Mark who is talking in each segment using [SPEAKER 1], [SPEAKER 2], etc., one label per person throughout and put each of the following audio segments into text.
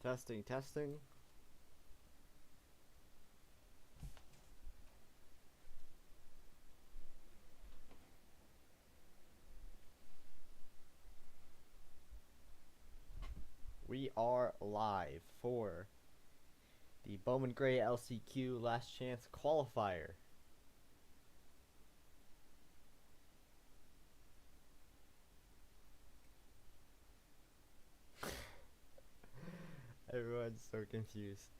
[SPEAKER 1] Testing, testing. We are live for the Bowman Gray LCQ Last Chance Qualifier. Everyone's so confused.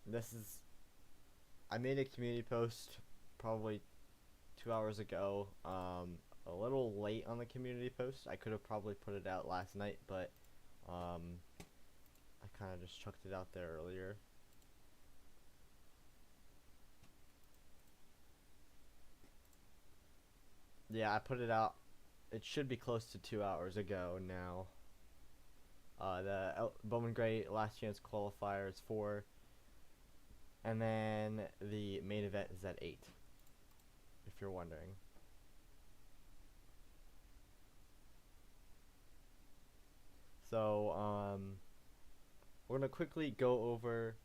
[SPEAKER 1] This is. I made a community post probably 2 hours ago. A little late on the community post. I could have probably put it out last night, but I kind of just chucked it out there earlier. Yeah, I put it out. It should be close to 2 hours ago now. The Bowman Gray Last Chance Qualifier is 4. And then the main event is at 8. If you're wondering. So, we're going to quickly go over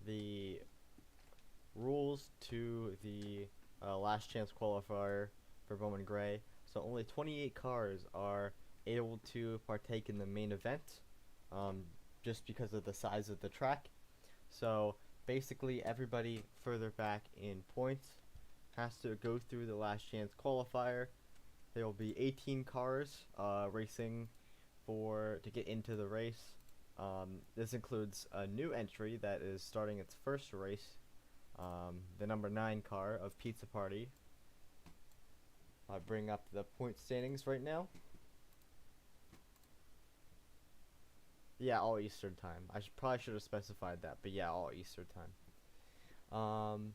[SPEAKER 1] the rules to the Last Chance Qualifier for Bowman Gray. So only 28 cars are able to partake in the main event, just because of the size of the track. So basically everybody further back in points has to go through the Last Chance Qualifier. There will be 18 cars racing to get into the race. This includes a new entry that is starting its first race, the number 9 car of Pizza Party. I bring up the point standings right now. Yeah, all Eastern time. I probably should have specified that, but yeah, all Eastern time.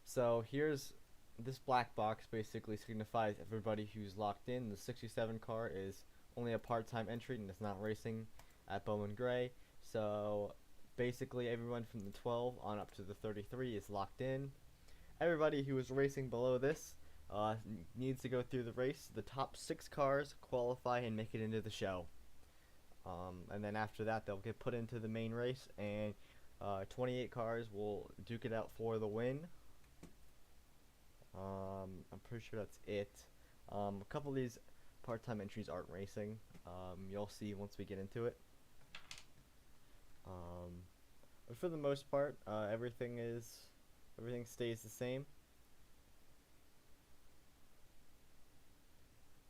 [SPEAKER 1] So here's this black box basically signifies everybody who's locked in. The 67 car is only a part-time entry and it's not racing at Bowman Gray. So basically everyone from the 12 on up to the 33 is locked in. Everybody who is racing below this needs to go through the race. The top 6 cars qualify and make it into the show. And then after that they'll get put into the main race, and 28 cars will duke it out for the win. I'm pretty sure that's it. A couple of these part-time entries aren't racing. You'll see once we get into it. But for the most part, everything stays the same.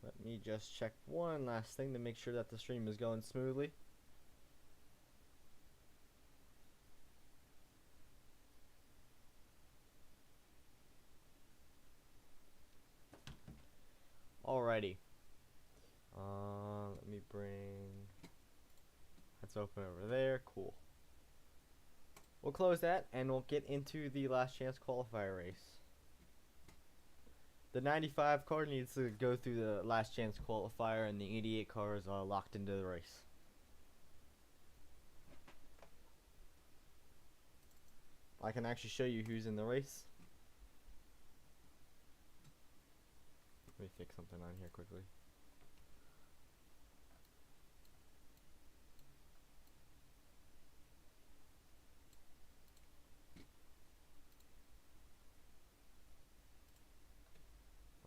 [SPEAKER 1] Let me just check one last thing to make sure that the stream is going smoothly. Alrighty. Let me let's open over there. Cool. We'll close that and we'll get into the Last Chance Qualifier race. The 95 car needs to go through the Last Chance Qualifier, and the 88 car is locked into the race. I can actually show you who's in the race. Let me fix something on here quickly.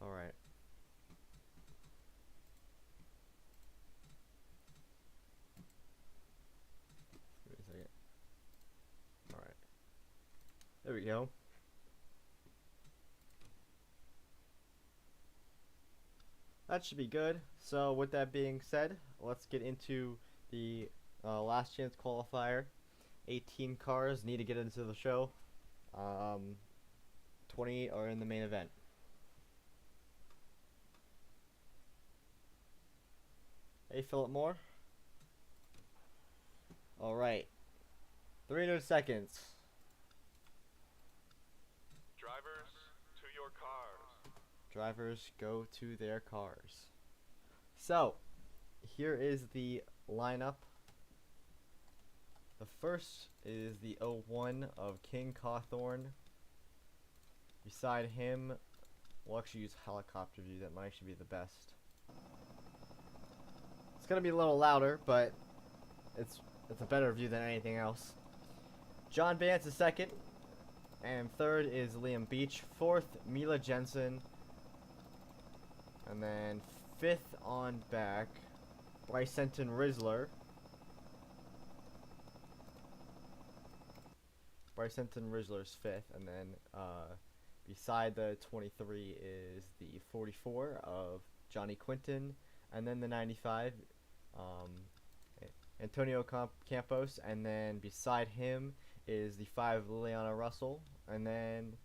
[SPEAKER 1] Alright. Give me a second. Alright. There we go. That should be good. So with that being said, let's get into the Last Chance Qualifier. 18 cars need to get into the show. 28 are in the main event. Hey, Philip Moore. Alright. 300 seconds.
[SPEAKER 2] Drivers, to your cars.
[SPEAKER 1] Drivers, go to their cars. So, here is the lineup. The first is the 01 of King Cawthorn. Beside him, we'll actually use helicopter view. That might actually be the best. It's gonna be a little louder, but it's a better view than anything else. John Vance is second, and third is Liam Beach. Fourth, Mila Jensen, and then fifth on back, Brycenton Rizzler. Brycenton Rizzler's fifth, and then beside the 23 is the 44 of Johnny Quinton, and then the 95, Antonio Campos, and then beside him is the 5 Liliana Russell, and then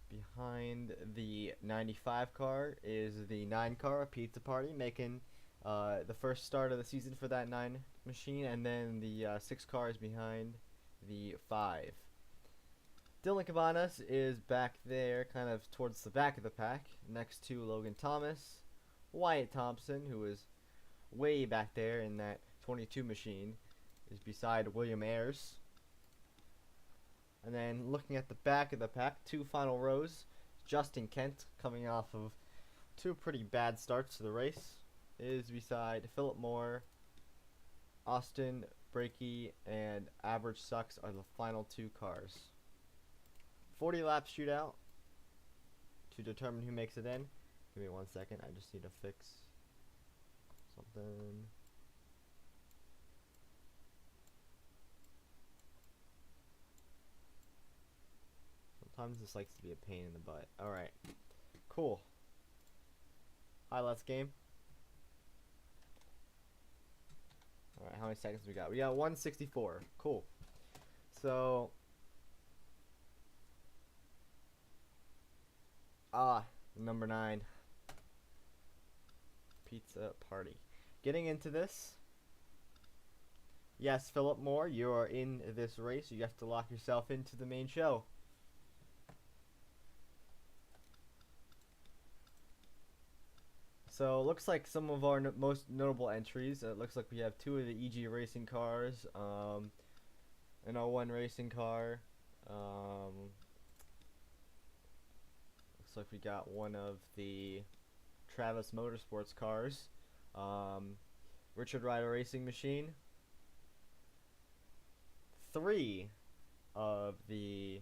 [SPEAKER 1] behind the 95 car is the 9 car, Pizza Party, making the first start of the season for that 9 machine, and then the 6 car is behind the 5. Dylan Cabanas is back there, kind of towards the back of the pack, next to Logan Thomas. Wyatt Thompson, who is way back there in that 22 machine, is beside William Ayers. And then looking at the back of the pack, 2 final rows, Justin Kent, coming off of 2 pretty bad starts to the race, is beside Philip Moore. Austin Breaky and Average Sucks are the final 2 cars. 40 lap shootout to determine who makes it in. Give me 1 second, I just need to fix something. Sometimes this likes to be a pain in the butt. Alright, cool. Highlights game. Alright, how many seconds we got? We got 164. Cool. So, number 9. Pizza Party. Getting into this. Yes, Philip Moore, you are in this race. You have to lock yourself into the main show. So, looks like some of our most notable entries. It looks like we have 2 of the EG racing cars, an O1 racing car. Looks like we got 1 of the Travis Motorsports cars. Richard Rider Racing Machine. 3 of the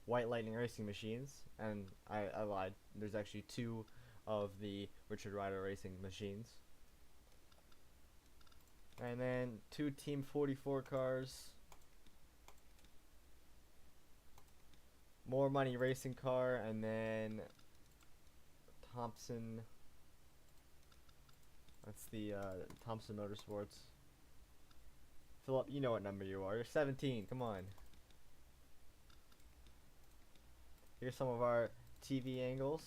[SPEAKER 1] White Lightning Racing Machines, and I lied. There's actually 2 of the Richard Rider Racing Machines. And then 2 Team 44 cars. More Money Racing car, and then Thompson. That's the Thompson Motorsports. Philip, you know what number you are. You're 17. Come on. Here's some of our TV angles.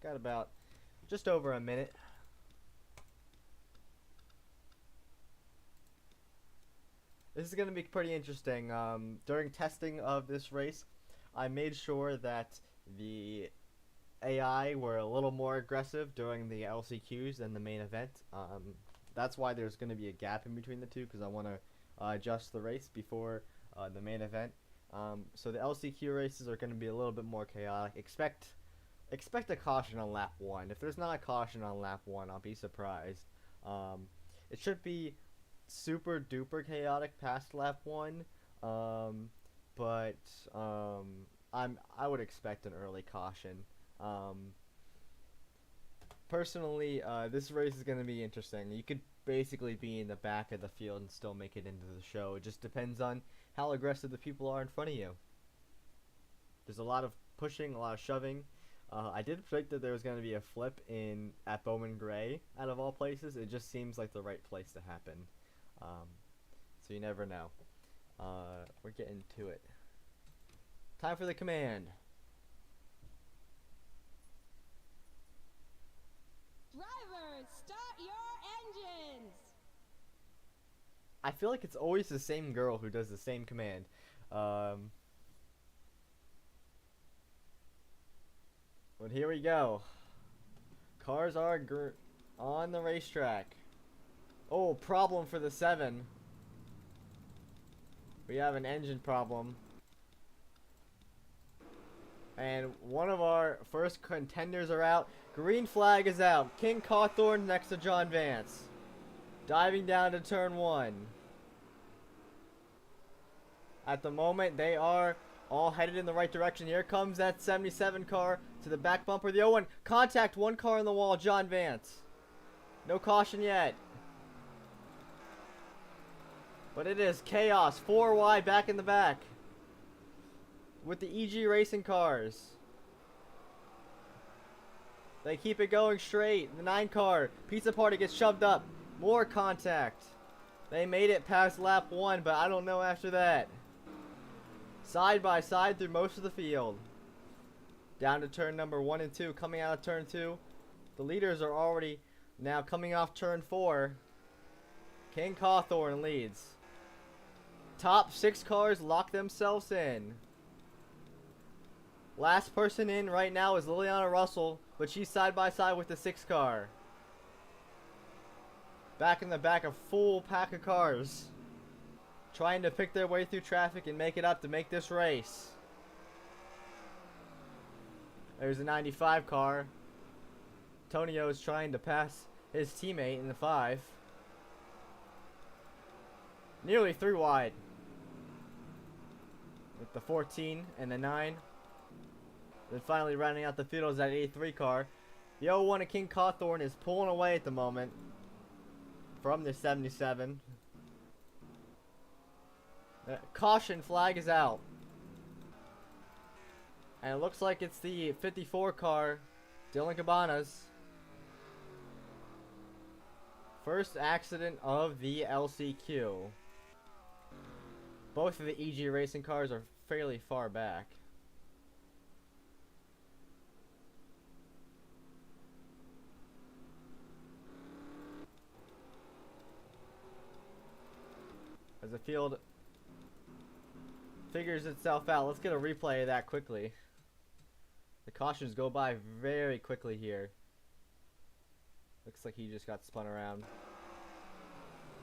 [SPEAKER 1] Got about just over a minute. This is going to be pretty interesting. During testing of this race, I made sure that the AI were a little more aggressive during the LCQs than the main event. That's why there's going to be a gap in between the 2, because I want to adjust the race before the main event. So the LCQ races are going to be a little bit more chaotic. Expect a caution on lap 1. If there's not a caution on lap 1, I'll be surprised. It should be super duper chaotic past lap 1, but I would expect an early caution. Personally, this race is going to be interesting. You could basically be in the back of the field and still make it into the show. It just depends on how aggressive the people are in front of you. There's a lot of pushing, a lot of shoving. I did predict that there was going to be a flip at Bowman Gray, out of all places. It just seems like the right place to happen. So you never know. We're getting to it. Time for the command.
[SPEAKER 3] Drivers, start your engines!
[SPEAKER 1] I feel like it's always the same girl who does the same command. But here we go. Cars are on the racetrack. Oh, problem for the 7. We have an engine problem. And one of our first contenders are out. Green flag is out. King Cawthorn next to John Vance. Diving down to turn 1. At the moment, they are all headed in the right direction. Here comes that 77 car to the back bumper. The 01. Contact, one car on the wall, John Vance. No caution yet. But it is chaos. 4 wide back in the back. With the EG Racing cars. They keep it going straight. The 9 car. Pizza Party gets shoved up. More contact. They made it past lap 1, but I don't know after that. Side by side through most of the field. Down to turn number 1 and 2. Coming out of turn 2. The leaders are already now coming off turn 4. King Cawthorn leads. Top 6 cars lock themselves in. Last person in right now is Liliana Russell, but she's side by side with the 6 car. Back in the back, a full pack of cars. Trying to pick their way through traffic and make it up to make this race. There's a 95 car. Tonio's trying to pass his teammate in the 5. Nearly 3 wide. With the 14 and the 9. Then finally rounding out the field is that 83 car. The 01 of King Cawthorn is pulling away at the moment from the 77. Caution flag is out. And it looks like it's the 54 car, Dylan Cabanas. First accident of the LCQ. Both of the EG Racing cars are fairly far back. As the field figures itself out, let's get a replay of that quickly. The cautions go by very quickly here. Looks like he just got spun around.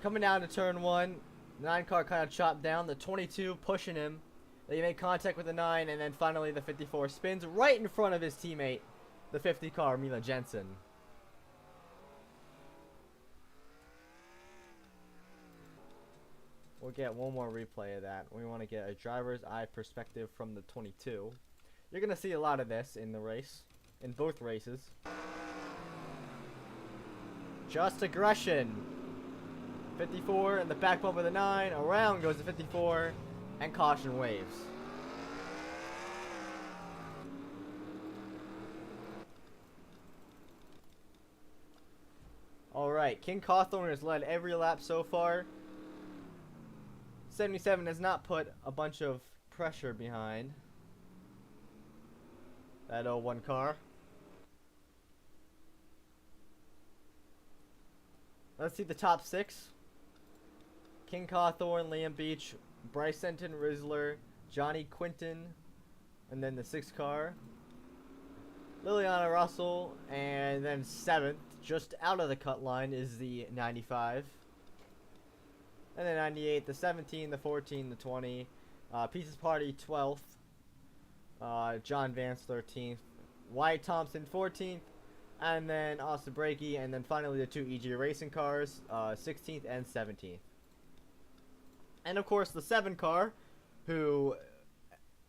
[SPEAKER 1] Coming down to turn 1, the 9 car kind of chopped down. The 22 pushing him. They made contact with the 9, and then finally the 54 spins right in front of his teammate, the 50 car, Mila Jensen. We'll get one more replay of that. We want to get a driver's eye perspective from the 22. You're going to see a lot of this in the race, in both races. Just aggression. 54 and the back bump of the 9. Around goes the 54 and caution waves. Alright, King Cawthorn has led every lap so far. 77 has not put a bunch of pressure behind that 01 car. Let's see the top 6. King Cawthorn, Liam Beach, Bryce Senton, Rizzler, Johnny Quinton, and then the 6 car. Liliana Russell, and then 7th, just out of the cut line, is the 95. And then 98, the 17, the 14, the 20. Pieces Party, 12th. John Vance, 13th. Wyatt Thompson, 14th. And then Austin Brakey. And then finally the 2 EG Racing cars, 16th and 17th. And of course the 7 car, who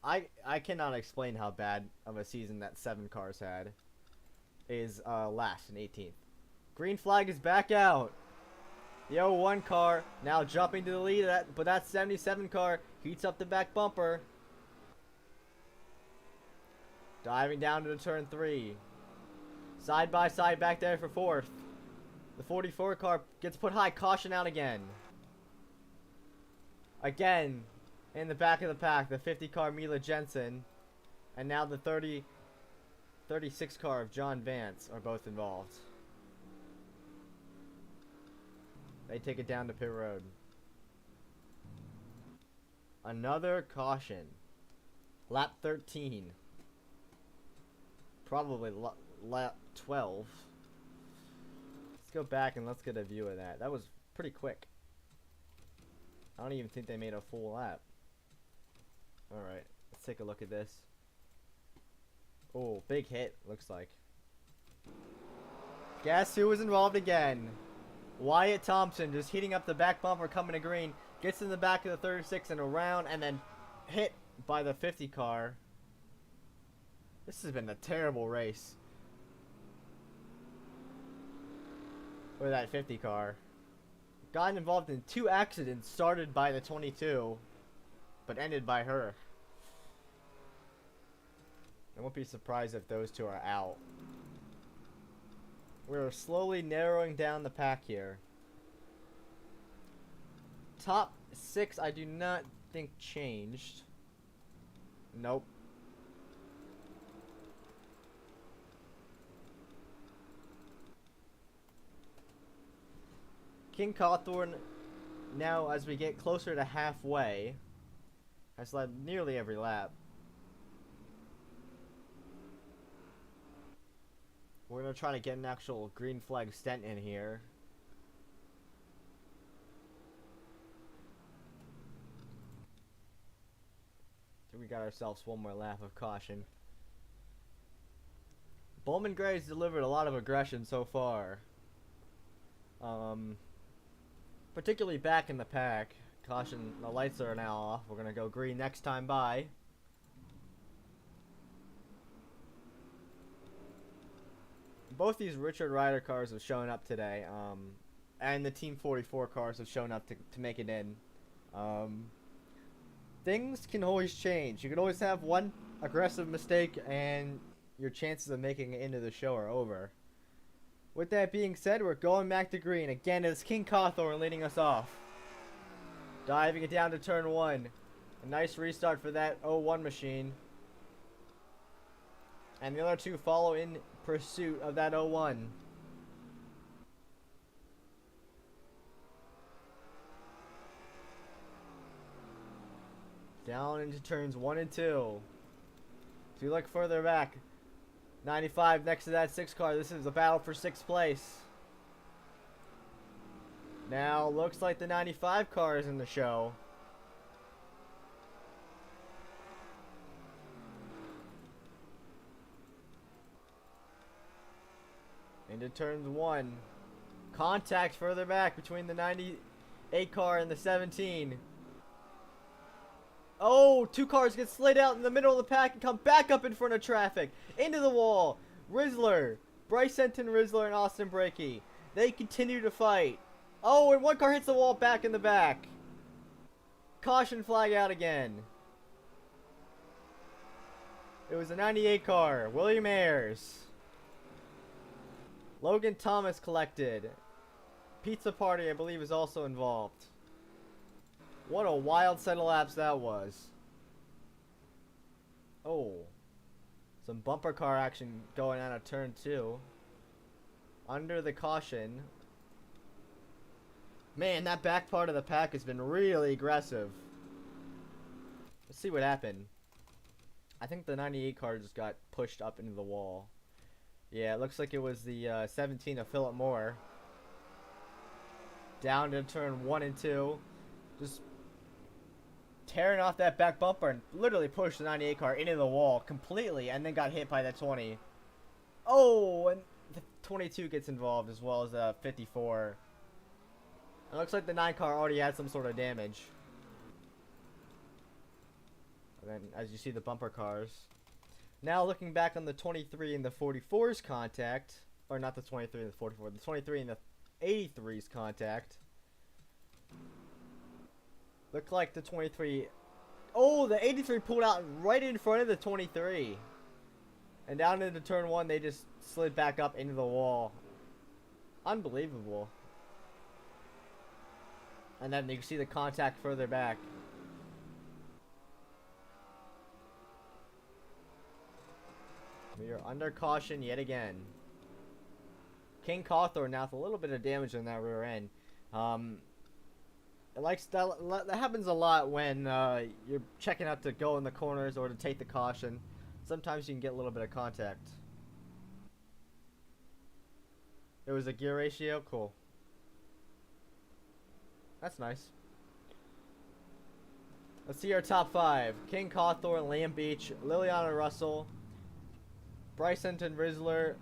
[SPEAKER 1] I cannot explain how bad of a season that 7 cars had, is last in 18th. Green flag is back out. The 01 car now jumping to the lead, but that 77 car heats up the back bumper. Diving down to the turn 3. Side by side back there for 4th. The 44 car gets put high, caution out again. Again, in the back of the pack, the 50 car Mila Jensen, and now the 36 car of John Vance are both involved. They take it down to pit road. Another caution. Lap 13. Probably lap 12. Let's go back and let's get a view of that. That was pretty quick. I don't even think they made a full lap. Alright, let's take a look at this. Oh, big hit, looks like. Guess who was involved again? Wyatt Thompson just heating up the back bumper coming to green. Gets in the back of the 36 and around and then hit by the 50 car. This has been a terrible race. Or that 50 car. Gotten involved in 2 accidents started by the 22, but ended by her. I won't be surprised if those 2 are out. We're slowly narrowing down the pack here. Top 6 I do not think changed. Nope. King Cawthorn, now as we get closer to halfway, has led nearly every lap. We're going to try to get an actual green flag stent in here. We got ourselves one more lap of caution. Bowman Gray's delivered a lot of aggression so far. Particularly back in the pack. Caution, the lights are now off. We're going to go green next time by. Both these Richard Rider cars have shown up today. And the Team 44 cars have shown up to make it in. Things can always change. You can always have one aggressive mistake and your chances of making it into the show are over. With that being said, we're going back to green. Again, it's King Cawthorn leading us off. Diving it down to turn 1. A nice restart for that 01 machine. And the other 2 follow in pursuit of that 01. Down into turns 1 and 2. If you look further back, 95 next to that 6 car. This is a battle for 6th place. Now, looks like the 95 car is in the show. Into turns 1. Contact further back between the 98 car and the 17. Oh, 2 cars get slid out in the middle of the pack and come back up in front of traffic. Into the wall. Rizzler. Bryce Enton, Rizzler, and Austin Brakey. They continue to fight. Oh, and 1 car hits the wall back in the back. Caution flag out again. It was a 98 car. William Ayers. Logan Thomas collected. Pizza Party, I believe, is also involved. What a wild set of laps that was. Oh. Some bumper car action going on at turn 2. Under the caution. Man, that back part of the pack has been really aggressive. Let's see what happened. I think the 98 car just got pushed up into the wall. Yeah, it looks like it was the 17 of Philip Moore. Down to turn 1 and 2. Just tearing off that back bumper and literally pushed the 98 car into the wall completely and then got hit by that 20. Oh, and the 22 gets involved as well as the 54. It looks like the 9 car already had some sort of damage. And then as you see the bumper cars. Now looking back on the 23 and the 44's contact, or not the 23 and the 44, the 23 and the 83's contact. Looked like the 23... Oh, the 83 pulled out right in front of the 23. And down into turn 1, they just slid back up into the wall. Unbelievable. And then you can see the contact further back. We are under caution yet again. King Cawthorn now with a little bit of damage on that rear end. That happens a lot when you're checking out to go in the corners or to take the caution. Sometimes you can get a little bit of contact. It was a gear ratio? Cool. That's nice. Let's see our top 5. King Cawthorn, Liam Beach, Liliana Russell, Bryce Enton Rizzler,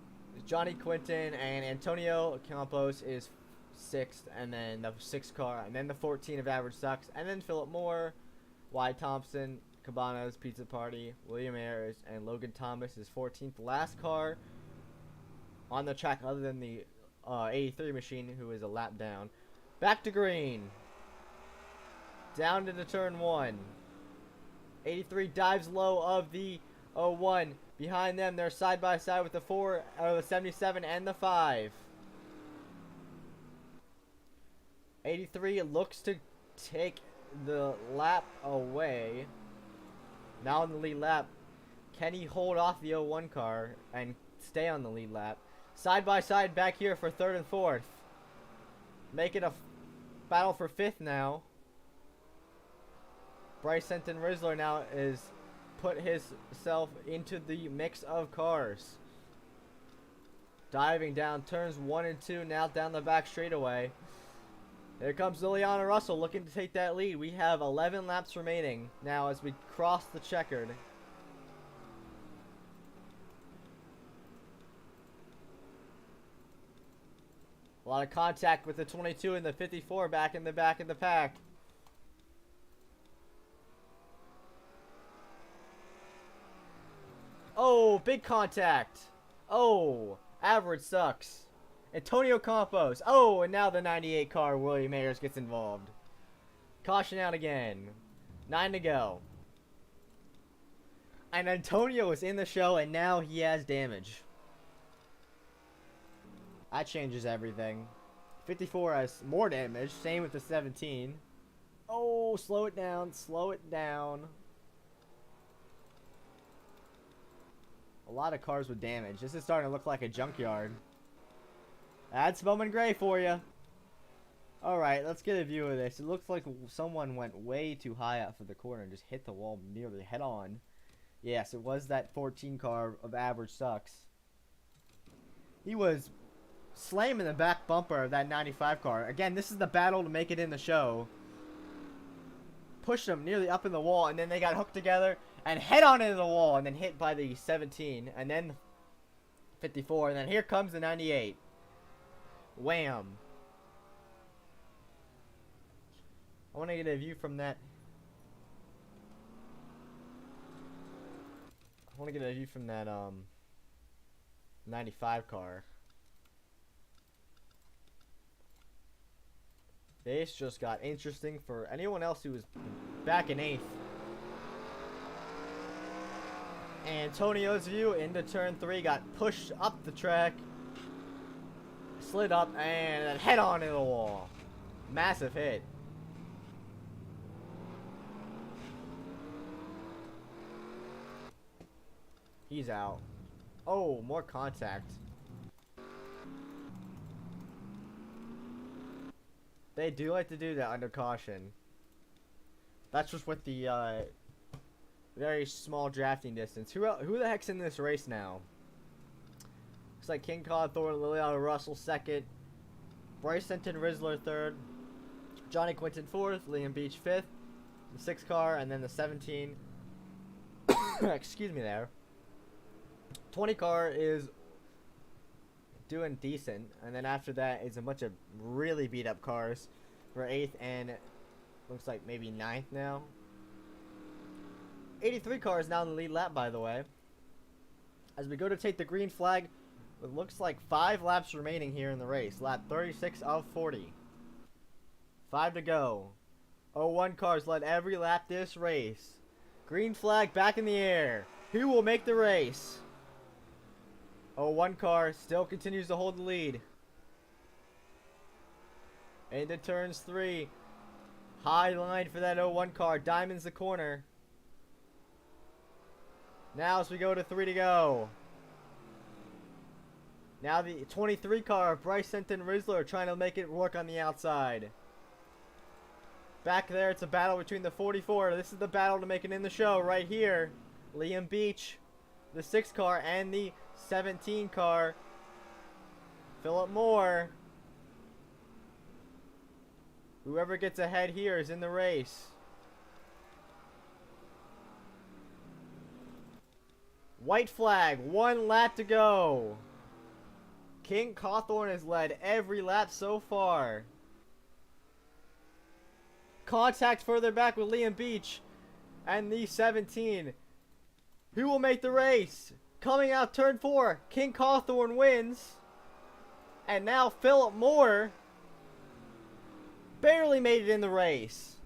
[SPEAKER 1] Johnny Quinton and Antonio Campos is 6th, and then the 6th car, and then the 14 of Average Sucks, and then Philip Moore, Wyatt Thompson, Cabanas, Pizza Party, William Ayers, and Logan Thomas is 14th. Last car on the track other than the 83 machine, who is a lap down. Back to green. Down to the turn 1. 83 dives low of the 01. Behind them, they're side by side with the 4, the 77, and the 5. 83 looks to take the lap away. Now in the lead lap. Can he hold off the 01 car and stay on the lead lap? Side by side back here for 3rd and 4th. Make it a battle for 5th now. Bryce Senton Rizzler now is put himself into the mix of cars. Diving down turns 1 and 2, now down the back straightaway. Here comes Liliana Russell looking to take that lead. We have 11 laps remaining now as we cross the checkered. A lot of contact with the 22 and the 54 back in the back of the pack. Oh, big contact. Oh, Average Sucks. Antonio Campos. Oh, and now the 98 car, William Ayers, gets involved. Caution out again. 9 to go. And Antonio is in the show, and now he has damage. That changes everything. 54 has more damage. Same with the 17. Oh, slow it down. Slow it down. A lot of cars with damage. This is starting to look like a junkyard. That's Bowman Gray for you. Alright, let's get a view of this. It looks like someone went way too high up for the corner and just hit the wall nearly head on. Yes, it was that 14 car of Average Sucks. He was slamming the back bumper of that 95 car. Again, this is the battle to make it in the show. Pushed him nearly up in the wall, and then they got hooked together and head on into the wall, and then hit by the 17, and then 54, and then here comes the 98. Wham. I want to get a view from that. I want to get a view from that 95 car. This just got interesting for anyone else who was back in 8th. Antonio's view into turn 3 got pushed up the track, slid up, and then head on into the wall. Massive hit. He's out. Oh, more contact. They do like to do that under caution. That's just with the very small drafting distance. Who the heck's in this race now? Looks like King Cawthorne, Liliana Russell 2nd, Bryce Senton Rizzler 3rd, Johnny Quinton 4th, Liam Beach 5th, the 6th car, and then the 17. Excuse me there. 20 car is doing decent, and then after that is a bunch of really beat up cars for 8th and looks like maybe 9th now. 83 car is now in the lead lap, by the way. As we go to take the green flag, it looks like 5 laps remaining here in the race. Lap 36 of 40. 5 to go. 01 cars led every lap this race. Green flag back in the air. Who will make the race? 01 car still continues to hold the lead. Into turns 3. High line for that 01 car. Diamonds the corner. Now as we go to 3 to go. Now the 23 car of Bryce Senton Rizzler trying to make it work on the outside. Back there it's a battle between the 44. This is the battle to make it in the show right here. Liam Beach, the 6 car, and the 17 car. Philip Moore. Whoever gets ahead here is in the race. White flag, 1 lap to go. King Cawthorn has led every lap so far. Contact further back with Liam Beach and the 17. Who will make the race? Coming out turn 4, King Cawthorn wins. And now Philip Moore barely made it in the race.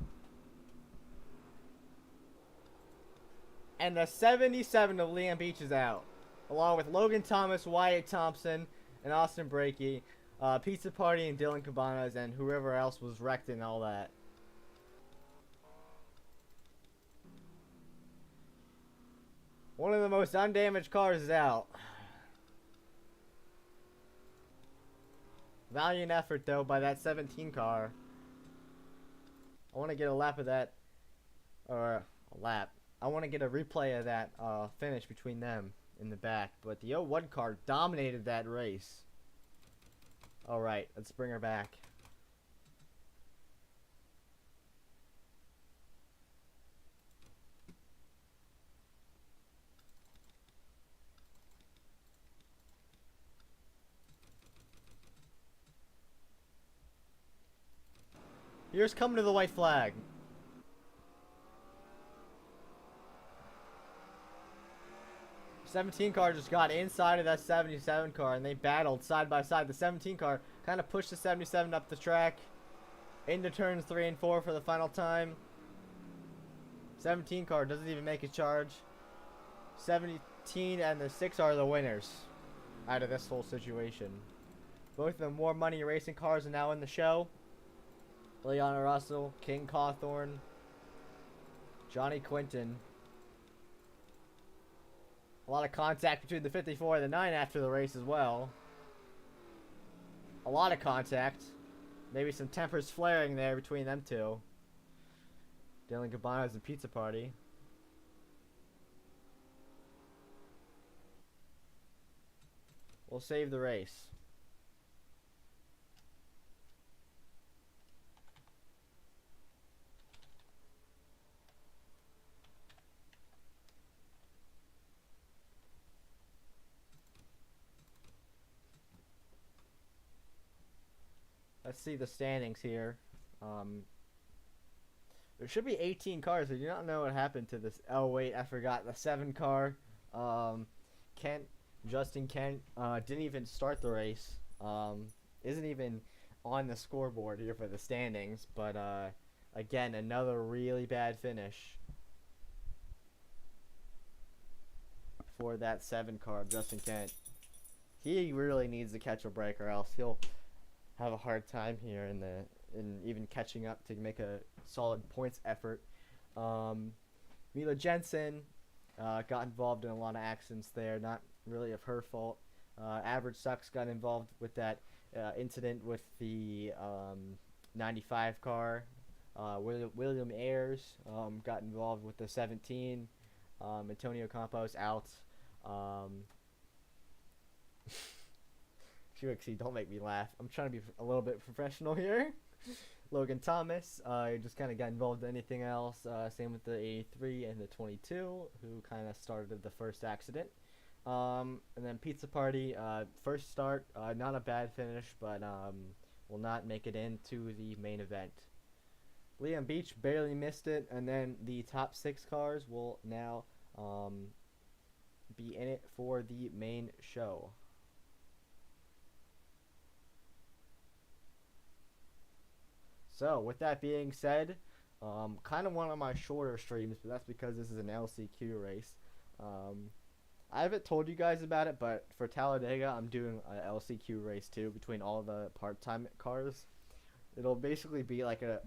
[SPEAKER 1] And the 77 of Liam Beach is out, along with Logan Thomas, Wyatt Thompson, and Austin Brakey, Pizza Party, and Dylan Cabanas, and whoever else was wrecked and all that. One of the most undamaged cars is out. Valiant effort, though, by that 17 car. I want to get a lap of that, or a lap. I want to get a replay of that finish between them in the back. But the 01 car dominated that race. Alright, let's bring her back. Here's coming to the white flag. '17 car just got inside of that 77 car and they battled side by side. The 17 car kind of pushed the 77 up the track into turns 3 and 4 for the final time. 17 car doesn't even make a charge. 17 and the 6 are the winners out of this whole situation. Both of the more money racing cars are now in the show. Leona Russell, King Cawthorn, Johnny Quinton. A lot of contact between the 54 and the 9 after the race as well. A lot of contact. Maybe some tempers flaring there between them two. Dylan Cabanas and Pizza Party. We'll save the race. Let's see the standings here. There should be 18 cars. I do not know what happened to this. Oh wait, I forgot the 7 car. Justin Kent didn't even start the race. Isn't even on the scoreboard here for the standings. But again, another really bad finish for that 7 car, Justin Kent. He really needs to catch a break, or else he'll have a hard time here in even catching up to make a solid points effort. Mila Jensen got involved in a lot of accidents there, not really of her fault. Average Sucks got involved with that incident with the 95 car. William Ayers got involved with the 17. Antonio Campos out. QXC, don't make me laugh. I'm trying to be a little bit professional here. Logan Thomas, just kind of got involved in anything else. Same with the 83 and the 22, who kind of started the first accident. And then Pizza Party, first start, not a bad finish, but will not make it into the main event. Liam Beach barely missed it, and then the top 6 cars will now be in it for the main show. So, with that being said, kind of one of my shorter streams, but that's because this is an LCQ race. I haven't told you guys about it, but for Talladega, I'm doing an LCQ race too, between all the part-time cars. It'll basically be like a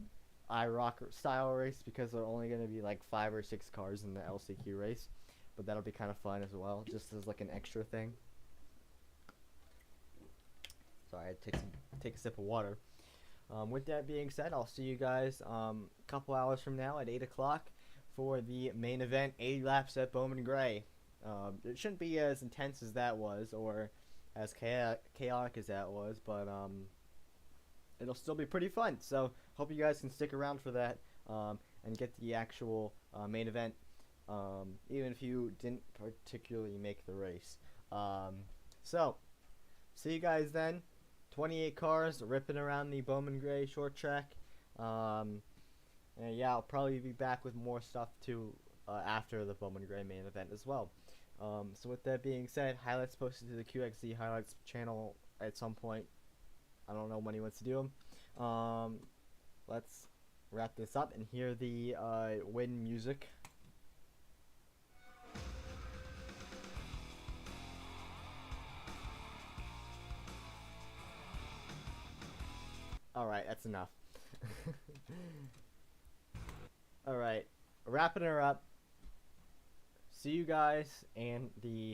[SPEAKER 1] IROC style race, because there are only going to be like 5 or 6 cars in the LCQ race. But that'll be kind of fun as well, just as like an extra thing. Sorry, I take a sip of water. With that being said, I'll see you guys a couple hours from now at 8 o'clock for the main event, 80 laps at Bowman Gray. It shouldn't be as intense as that was, or as chaotic as that was, but it'll still be pretty fun. So hope you guys can stick around for that and get the actual main event, even if you didn't particularly make the race. So see you guys then. 28 cars ripping around the Bowman Gray short track. And yeah, I'll probably be back with more stuff too after the Bowman Gray main event as well. So with that being said, highlights posted to the QXZ highlights channel at some point. I don't know when he wants to do them. Let's wrap this up and hear the win music. Alright, that's enough. Alright, wrapping her up. See you guys and the